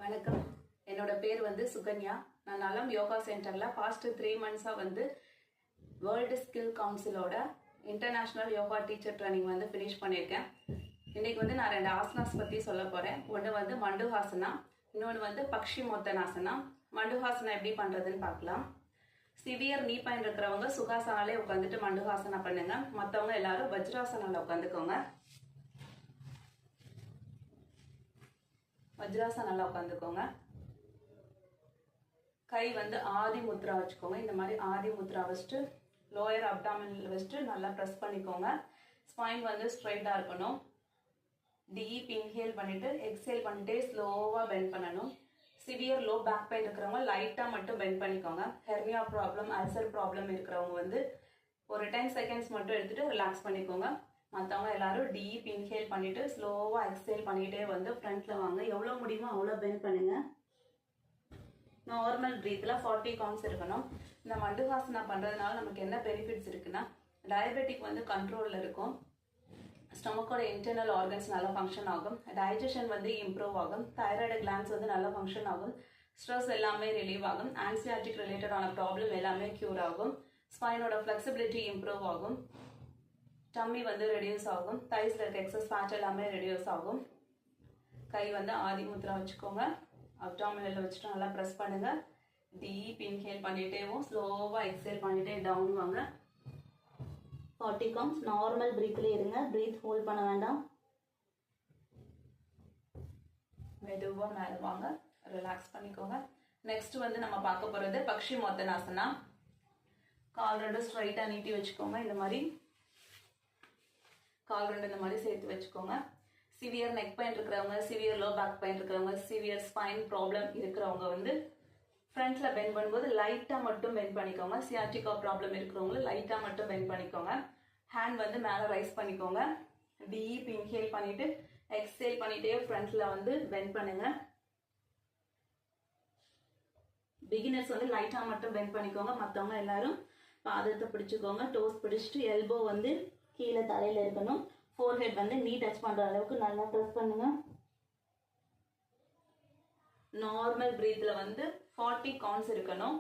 வணக்கம். என்னோட பேர் சுகன்யா. நான் நலம் யோகா சென்டர்ல பாஸ்ட் 3 மந்த்ஸா வேர்ல்டு ஸ்கில் கவுன்சிலோட international yoga teacher training finish பண்ணியிருக்கேன். இன்னைக்கு நான் 2 ஆசனாஸ் பத்தி சொல்ல போறேன். ஒன்று மண்டுஹாசனா, இன்னொன்று பக்ஷி மோத்தனாசனா. மண்டுஹாசனா எப்படி பண்றதுன்னு பார்க்கலாம். சிவியர் நீ பெயின் இருக்கிறவங்க சுகாசனாலே உட்காந்துட்டு மண்டுஹாசனா பண்ணுங்க. மற்றவங்க எல்லாரும் வஜ்ராசனால உட்காந்துக்கோங்க. வஜ்ராசனால உட்காந்துக்கோங்க. கை ஆதி முத்ரா வச்சுக்கோங்க. இந்த மாதிரி ஆதி முத்ரா வச்சுட்டு லோயர் அப்டாமினல் வச்சுட்டு நல்லா ப்ரெஸ் பண்ணிக்கோங்க. ஸ்பைன் ஸ்ட்ரைட்டா இருக்கணும். டீப் இன்ஹேல் பண்ணிட்டு எக்ஸேல் பண்ணிட்டே ஸ்லோவா பெண்ட் பண்ணணும். சிவியர் லோ பேக் பெயின் இருக்கிறவங்க லைட்டா மட்டும் பெண்ட் பண்ணிக்கோங்க. ஹெர்னியா ப்ராப்ளம், அல்சர் ப்ராப்ளம் இருக்கிறவங்க ஒரு 10 செகண்ட்ஸ் மட்டும் எடுத்துட்டு ரிலாக்ஸ் பண்ணிக்கோங்க. மற்றவங்க எல்லாரும் டீப் இன்ஹேல் பண்ணிட்டு ஸ்லோவா எக்ஸேல் பண்ணிட்டே ஃப்ரண்ட்ல வாங்க. எவ்வளவு முடியுமோ அவ்வளோ பெண்ட் பண்ணுங்க. நார்மல் பிரீத்ல 40 கவுண்ட்ஸ் இருக்கணும். இந்த மண்டுஹாசனா பண்றதுனால நமக்கு என்ன பெனிஃபிட்ஸ் இருக்குன்னா, டயபெட்டிக் கண்ட்ரோல்ல இருக்கும். ஸ்டொமக்கோட இன்டர்னல் ஆர்கன்ஸ் நல்லா ஃபங்க்ஷன் ஆகும். டைஜஷன் இம்ப்ரூவ் ஆகும். தைராய்டு கிளான்ஸ் நல்லா ஃபங்க்ஷன் ஆகும். ஸ்ட்ரெஸ் எல்லாமே ரிலீவ் ஆகும். ஆன்சியாட்டிக் ரிலேட்டடான ப்ராப்ளம் எல்லாமே கியூர் ஆகும். ஸ்பைனோட ஃபிளெக்சிபிலிட்டி இம்ப்ரூவ் ஆகும். டம்மி ரெடியூஸ் ஆகும். தைஸ்ல இருக்க எக்ஸஸ் ஃபேட் எல்லாமே ரெடியூஸ் ஆகும். கை ஆதி முத்ரா வச்சுக்கோங்க. அப்டாமினல் வச்சுட்டு நல்லா ப்ரெஸ் பண்ணுங்க. டீப் இன்ஹேல் பண்ணிட்டேவும் ஸ்லோவா எக்ஸேல் பண்ணிட்டே டவுன் வாங்க. 40 கவுண்ட்ஸ் நார்மல் பிரீத்ல இருங்க. பிரீத் ஹோல்ட் பண்ண வேண்டாம். மெதுவா மேல வாங்க. ரிலாக்ஸ் பண்ணிக்கோங்க. நெக்ஸ்ட் நம்ம பார்க்க போறது பக்ஷி மோத்தனாசனா. கால் ரெண்டு ஸ்ட்ரைட்டா நீட்டி வச்சுக்கோங்க. இந்த மாதிரி கால் ரெண்டு இந்த மாதிரி சேர்த்து வச்சுக்கோங்க. சிவியர் நெக் பெயின் இருக்கிறவங்க, சிவியர் லோ பேக் பெயின் இருக்கிறவங்க, சிவியர் ஸ்பைன் ப்ராப்ளம் இருக்கிறவங்க ஃப்ரண்ட்ல பெண்ட் பண்ணும்போது லைட்டா மட்டும் பெண்ட் பண்ணிக்கோங்க. சியாட்டிகா ப்ராப்ளம் இருக்கிறவங்க லைட்டா மட்டும் பெண்ட் பண்ணிக்கோங்க. ஹேண்ட் மேல ரைஸ் பண்ணிக்கோங்க. டீப் இன்ஹேல் பண்ணிட்டு எக்ஸேல் பண்ணிட்டே ஃப்ரண்ட்ல பெண்ட் பண்ணுங்க. பிகினர்ஸ் லைட்டா மட்டும் பெண்ட் பண்ணிக்கோங்க. மற்றவங்க எல்லாரும் பாதத்தை பிடிச்சுக்கோங்க. டோஸ் பிடிச்சிட்டு எல்போ கீழே தலையில இருக்கணும். ஃபோர்ஹெட் நீ டச் பண்ற அளவுக்கு நல்லா ப்ரெஸ் பண்ணுங்க. நார்மல் பிரீத்ல 40 கவுண்ட்ஸ் இருக்கணும்.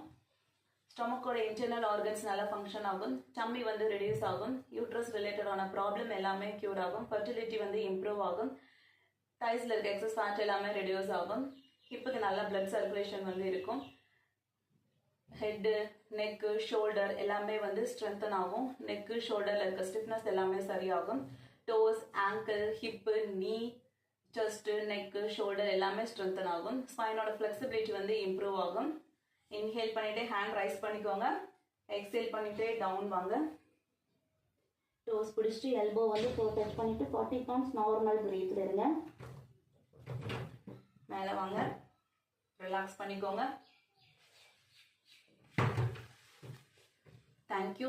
ஸ்டொமக்கோட இன்டர்னல் ஆர்கன்ஸ் நல்லா ஃபங்க்ஷன் ஆகும். டம்மி ரெடியூஸ் ஆகும். யூட்ரஸ் ரிலேட்டடான ப்ராப்ளம் எல்லாமே கியூர் ஆகும். ஃபர்டிலிட்டி இம்ப்ரூவ் ஆகும். தைஸ்ல இருக்க எக்ஸஸ் ஃபேட் எல்லாமே ரெடியூஸ் ஆகும். ஹிப்புக்கு நல்ல பிளட் சர்க்குலேஷன் இருக்கும். ஹெட், நெக்கு, ஷோல்டர் எல்லாமே ஸ்ட்ரென்தன் ஆகும். நெக்கு, ஷோல்டர்ல இருக்க ஸ்டிஃப்னஸ் எல்லாமே சரியாகும். டோஸ், ஆங்கிள், ஹிப்பு, நீ, செஸ்ட், நெக்கு, ஷோல்டர் எல்லாமே ஸ்ட்ரென்தன் ஆகும். ஸ்பைனோட ஃபிளெக்சிபிலிட்டி இம்ப்ரூவ் ஆகும். இன்ஹேல் பண்ணிட்டு ஹேண்ட் ரைஸ் பண்ணிக்கோங்க. எக்ஸேல் பண்ணிட்டு டவுன் வாங்க. டோஸ் பிடிச்சிட்டு எல்போ டச் பண்ணிட்டு 40 கவுண்ட்ஸ் நார்மல் பிரீத்ல இருங்க. மேல வாங்க. ரிலாக்ஸ் பண்ணிக்கோங்க. Thank you.